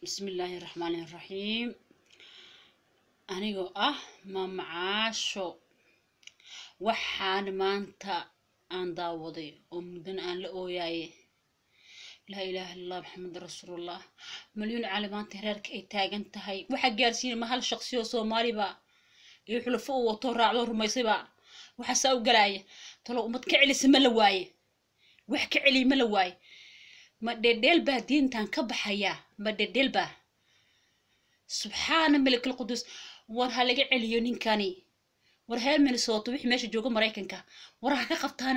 بسم الله الرحمن الرحيم. أنيقو ما معاشو وحان مانتا aan daawaday oo mudan aan la ooyay la ilaaha illallah muhammad rasuulullah milyan calaamaanta heerka ay taagan tahay waxa gaarsiin ma hal shakhsi oo Soomaali ba iyo xulufo wato raacdo rumaysay ba waxa soo galaya talo umad ka celisay ma la waaye wax ka celi ma la waaye ma dhedhel ba diintan ka baxaya ma dhedhel ba subxaana malikul qudus war ha laga celiyo ninkani war heer Minnesota wixii meesha jooga Mareykanka war ha ka qabtaan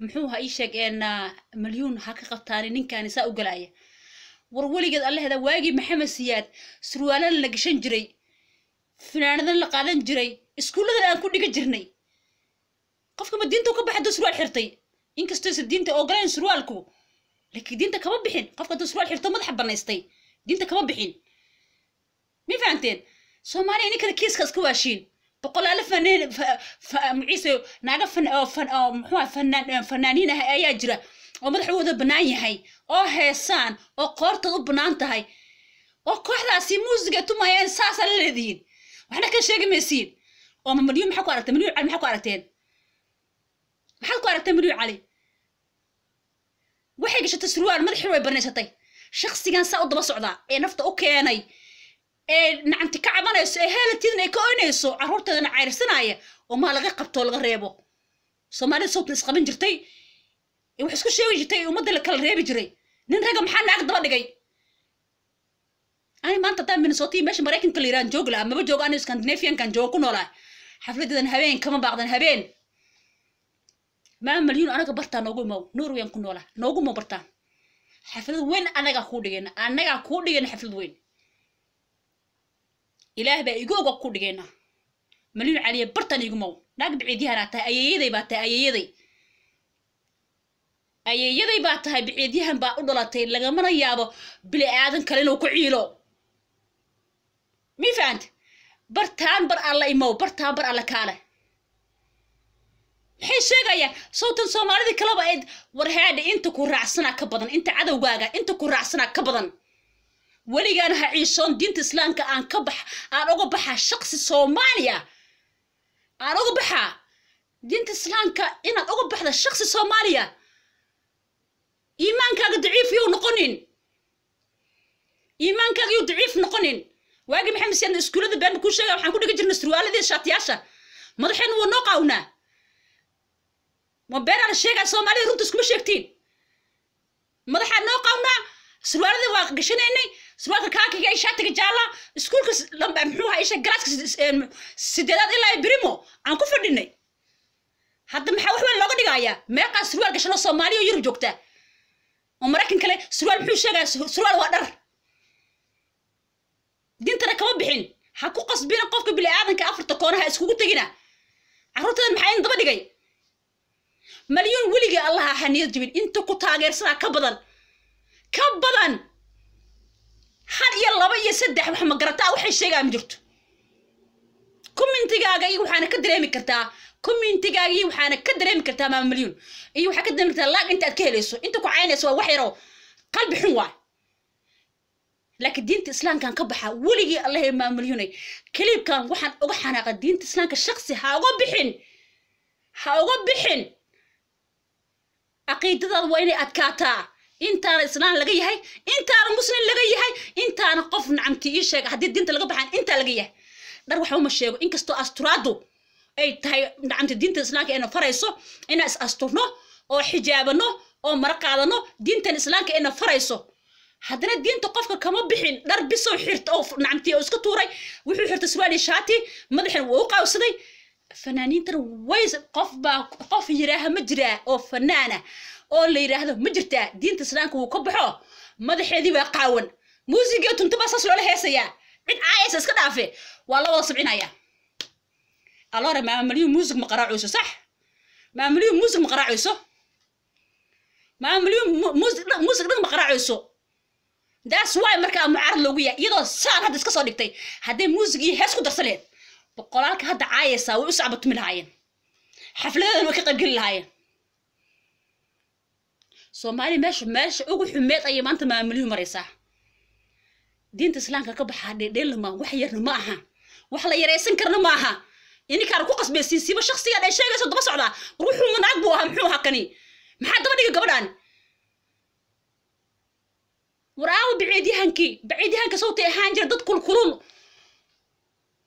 muxuu ha ii sheegeen milyan ha ka qabtaan ninkan saa u galaya war waligeed Allahda waagi Maxamed Siyaad surwaalan la gashan jiray fanaanadan la qaadan jiray iskuulada aan ku dhiga jirnay qofka ma diinta ka baxdo surwaal xirtay inkastoo diinta oo galeen surwaalku laakiin diinta kama bixin qofka surwaal xirto madax banaystay diinta kama bixin mi fahanteen Soomaaliya ninka kiiska iska waashin بقول ألف فنان معيسو نعرف فنانين هاي أجرا ومدح وذا بناي هاي أو هيسان أو قارة بنانت هاي أو كحلا سي موزقة توما يعني ساسا الذين وإحنا كل شيء مسين وما مليون محكوا على مليون على محكوا على تين محكوا على مليون علي وحاجة شتسروال مدح حلوة برنيستي شخصي كان ساعد بصعدا نفط أوكي نعنتي كعبانيسو هالتيدنا كوينيسو عرورتنا عيرسنايا وما لغا قبطو لغا ريبو Soomaali soo isqaban jirtay wax isku sheegi jirtay umada la kala reebi jiray nin raga maxaa naag daba dhigay ay maanta taa Minnesota meesha Mareykanka la Iran joog la ama joog aan Scandinavian kan joog ku noolaa xafladan habeen kama baaqdan habeen ma milyan anaga bartaan noogu imaw Norway ku noolaa noogu ma bartaan xaflad weyn anaga ku dhigeen xaflad weyn إله بيجوجا كل جينا مليون عليه برتني يجمعوا نقد بعيدها نعتها أيدي بعتها أيدي بعتها بعيدها بقولاتين لجمنا يابا بلا آذن كلنا وكعيلو مي فهمت برتان بر الله يمو برتان بر الله كاله حين شجعية صوت الصومالي ذي كلام بعيد ورهاد أنت كرعسنا كبدن أنت عدو جاجا أنت كرعسنا كبدن ولي أنا هعيشون دين إسلام كأن كبح أنا أقبح شخص صوماليا أنا أقبح دين إسلام كأن أقبح الشخص صوماليا إيمان كأن ضعيف يو نقنين إيمان كأن ضعيف نقنين واجي محمد سيان السكول هذا بين كل شيء وحنقول لك جرنا سروال ذي شاتياشة ما ضحين ونقعونا ما بين على الشيء الصومالي رنت سكول شيكتين ما ضحين نقعونا سروال ذي واقشنيني سروال كاكي جاي شاتك جالا سكولك لما محوها إيش جلاسك سدادات إلا بريمو عن كفر ديني حتى محاوح ولا لقى دقايا ما يقع سروال قشنا الصومالي ويرجوكته ومراكن كله سروال محوش شجع سروال وقدر دين ترى كمان بحين حكوا قصبين قفك بالعادة كأفر تكونها اسكوكو تجينا عروتنا محاين ضبا دقاي مليون ولقى الله حنير جبين انتو كتاجر سرا كبضن هل يلا بيا سدح محمد قرطا وحي شيغا مجرت كومنتيغاغي waxaana ka dareemi kartaa كومنتيغاغي waxaana ka dareemi kartaa ma milyan iyo waxa ka dareemi kartaa laag inta aad ka helayso inta ku caynayso waa wax yaro qalbi xun waa laakiin diinta islaamkan ka baxa waligi Allah ma milyanay kaliibkan waxaan uga xanaaqa diinta islaamka shakhsi ha uga bixin aqeedada waa inay adkaataa انت الاسلام لغا يحي انت المسلم لغا يحي انت انا قف نعمتي اي شيغ حدي دينتا لغا بخان انت لغا يحي دار waxa uma sheego inkasto asturaado ay tahay nacamti diinta islaamka ina farayso ina is asturno oo xijaabano oo marqaadano diinta islaamka ina farayso hadana diinta qofka kama bixin dar biso xirto oo nacamti oo iska tuuray wuxuu xirtay surwaal shaati madaxan wuu qaawsaday fanaaniintan way qof yiraaha ma jiraa oo fanaana oo la yiraahdo ma jirtaa diinta islaamka uu ka baxo madaxeedii waa qaawan muusiga tuntuba saas loo heesaya cid aayas iska dhaafe waa la wada sabcinaya alors ma milyan muusig ma qaraaciso sax ma milyan muusig ma qaraaciso ma milyan muusig ma qaraaciso that's why marka mucaarad loogu yahay iyadoo saan hadda iska soo dhigtay haddii muusig iyo hees ku darsaleen boqolaalka hadda aayasa way u sacbato milaayeen xafladadan way ka qayb gali lahaayeen Soomaali meesha ugu xumeed ay maanta ma milyan maraysaa diinta islaamka ka baxaa dheedheel ma wax yarna ma aha wax la yareysan karna ma aha ini kaar ku qasbaysiisiba shakhsiga ay sheegayso daba socda ruuxu manaag buu aha muxuu hakani maxaa daba dhiga gabadhan waraaw بعيديهانك صوتي هانجر ضد كل كلول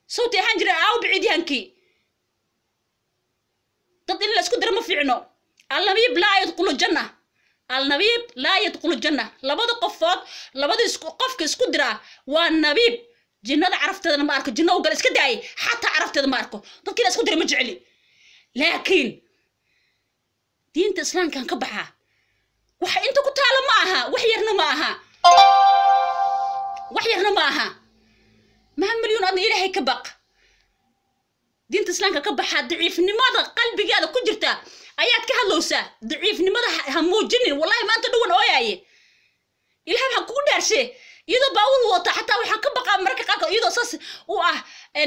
صوتي هانجر أو بعيديهانك ضد إن لا سكدر ما في عنو النبي لا يدخل الجنة النبي لا يدخل الجنة لبعض قفات لبعض قفك سكدرة والنبي جنة عرفت أنا ماركو جنة وقال اسكدعي حتى عرفت أنا ماركو ضد كده سكدر مجعلي لكن دين الإسلام كان كبحة وح أنت كنت على معها وحيرنا معها وحيرنا معها ما مليون أنا إلهي كبق دين الإسلام كبحة ضعيف لماذا قلبي هذا كجرته آيات كهلوسة ضعيف لماذا همو جنين والله ما أنت دون أوياي إلهي هكون درسي إذا باول وطا حتى وحن كبقى مركا إذا صاص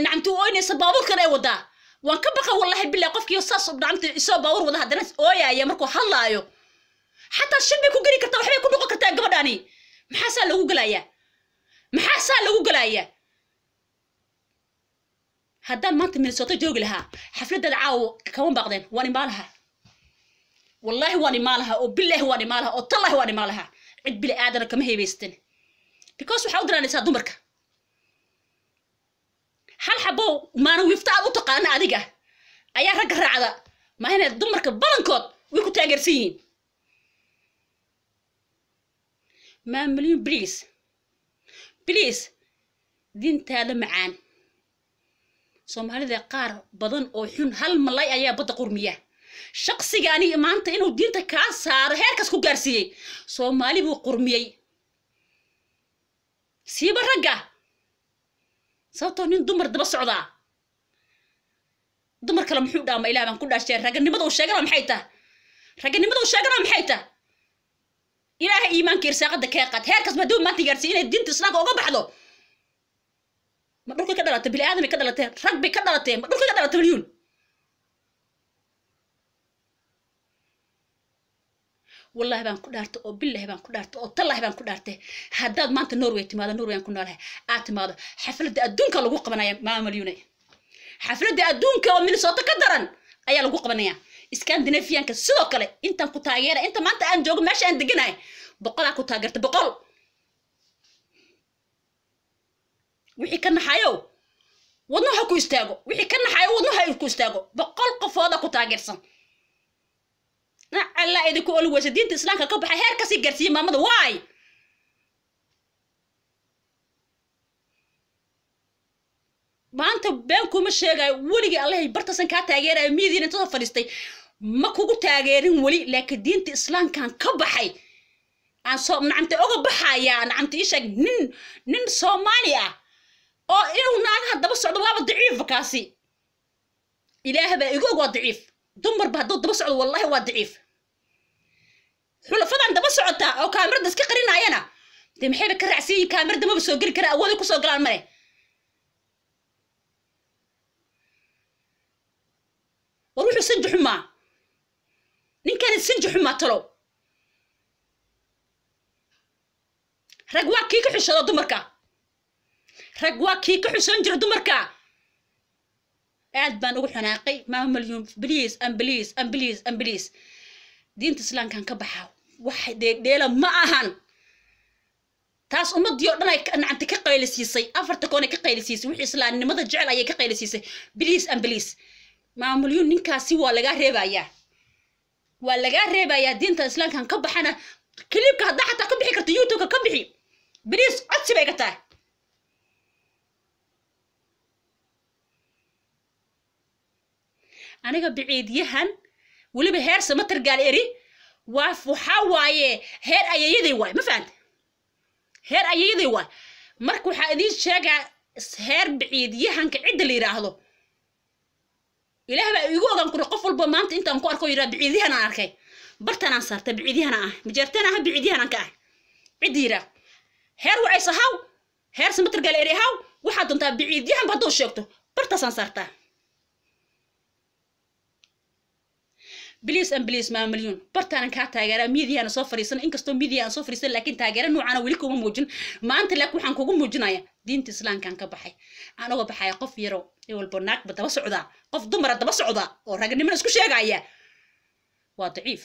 نعم تويني سبابور كنا ودا وان كبقى والله بالله قفك يصاص نعم يسوى باور ودا هذا ناس أوياي مركو حلايو حتى الشبي كو قري كرتا وحبي كو نوقع كرتا قبضاني محاسا لغو قلايا محاسا لغو قلايا هدان مانت من صوتي جوغ لها حفلة دعاو كوان باقدين واني مالها والله واني مالها وبالله واني مالها وطالله واني مالها عد بلي آدنا كما هي بيستن بيكوس وحاودنا نسا دمرك هل حبو ما نويفتا وطقا أنا أديقه أيا رقا راعدا ما هنا دمرك بلنكوت ويكو تاقرسين ما مليون بليس دينتا هذا معان Soomaalida qaar badan oo xun hal malay ayaa bada qurmiya shakhsigaani maanta inuu diinta ka saaro heerkaas ku gaarsiiyay Soomaali buu qurmiyay siiba raga sababtoo nin dumar daba socda dumar kale muxuu dhaama ilaahay baan ku dhaashay raganimada uu sheegana maxay tahay ilaahay iimaanka irsaaqada ka qad heerkaas ma doo maanta gaarsiin inay diinta islaamka uga baxdo ما دولك كذا لا تبلي آدم كذا لا ركبي كذا لا ما دولك كذا لا تبليون والله بان كدارت أو بالله بان كدارت أو تالله بان كدارت هداد ما أنت نروي تماذا نروي كنا لها ماذا حفلة الدون كلا وقوق بنايا ما مليوني حفلة الدون كلا من صوت كدرن أيا لوقوق بنايا إسكندنافيا فيان كسلوك كله أنت كتاجر أنت ما أنت أنجوج ماشي عند جناي بقول كتاجرت بقول wixii ka naxayo wadnaha ku istaago wixii ka naxayo wadnaha ku istaago boqol qofooda ku taageersan alla idinku olweysa diinta islaamka ka baxay heer ka sii gaarsiiyay maamada waay maanta been kuma sheegay waliga allah bartasan ka taageeray miidiina inta fadhiistay ma kugu taageerin wali laakiin diinta islaamka ka baxay aan soo nacamta uga baxaya nacamta isha nin Soomaali ah oo inuu naagaha daba socdo waaba daciif kaasi ilaahay baa igu waa daciif dumar baa daba socdo wallahi waa daciif xulafadan daba socota oo kaamirada iska qarinayana de maxay ka raacsiin kaamirada ma soo gali kara awood ku soo galaan mare waruuxu sanjuxuma ninkan sanjuxuma talo ragwa kii ka xishado dumarka ragwa kii ka xishoon jira dumarka aad baan ugu xanaaqay ma milyan please diinta islaamka ka baxaa wax deela ma ahan taas ummadii oo dhan ay nacanta ka qaylisiisay afarta koon ka qaylisiisay wixii islaamnimada jecel ay ka qaylisiisay please ma milyan ninkaasi waa laga reebaya diinta islaamka ka baxana klibka hadda xataa ka bixi karto YouTube ka bixi please codsi bay ka tahay aniga biciidiyahan waliba heer samatar gaal eri waxa waaye heer ayayaday waay ma fahanti heer ayayaday waay marka waxa idin sheega heer biciidiyahan ka cid la yiraahdo ilaahay baa igu ogaan karo qof walba maanta intaan ku arko yiraahdo biciidiyahan aan arkay bartanaan saarta biciidiyahan ah majartana ha biciidiyahan ka ah cid yira heer waxay sahaw heer samatar gaal eri haw waxa doontaa biciidiyahan baad oo sheegto bartasan saarta بليز ام بليز ما مليون برتان كا تاغيرا ميديا انا سو فريسن انكستو ميديا انا سو فريسن لكن تاغيرا نوعنا ولي كوما موجين ما انت لك waxaan kugu muujinaya diinta islaamka ka baxay aan uga baxay qof yaro ee walba naag daba socda qof dumar daba socda oo ragnimo isku sheegaya waa daciif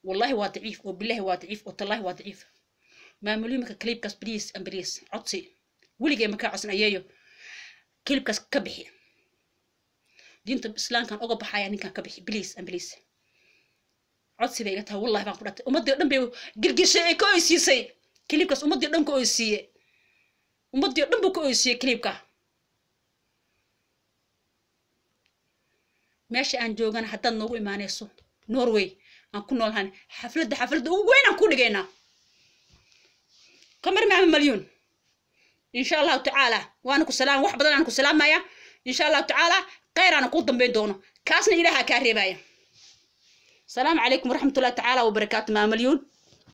والله waa daciif oo billahi waa daciif oo tallahi waa daciif ما مليون مك كليب كاس بليز ام بليز عطسي ولي ما كعسن ايايو كليب كاس كبحي دينت الاسلام كان اوغا بخايا نين كان كبخي بليز ام بليز عدسي bay gata wallahi baan ku dhatay umadii dhan bay gilgishay ko isiisay klibkaas umadii dhan ko isiiyay umadii dhan buu ko isiiyay klibka meesha aan joogana hadda noogu imaanayso Norway aan ku noolhan xaflada ugu weyn aan ku dhigaynaa kamar ma مليون ان شاء الله تعالى وانا ku salaam wax badan aan ku salaamaya ان شاء الله تعالى غير أنا كنت بين دونه كاسنا إلها كهرباية. السلام عليكم ورحمة الله تعالى وبركاته. ما مليون.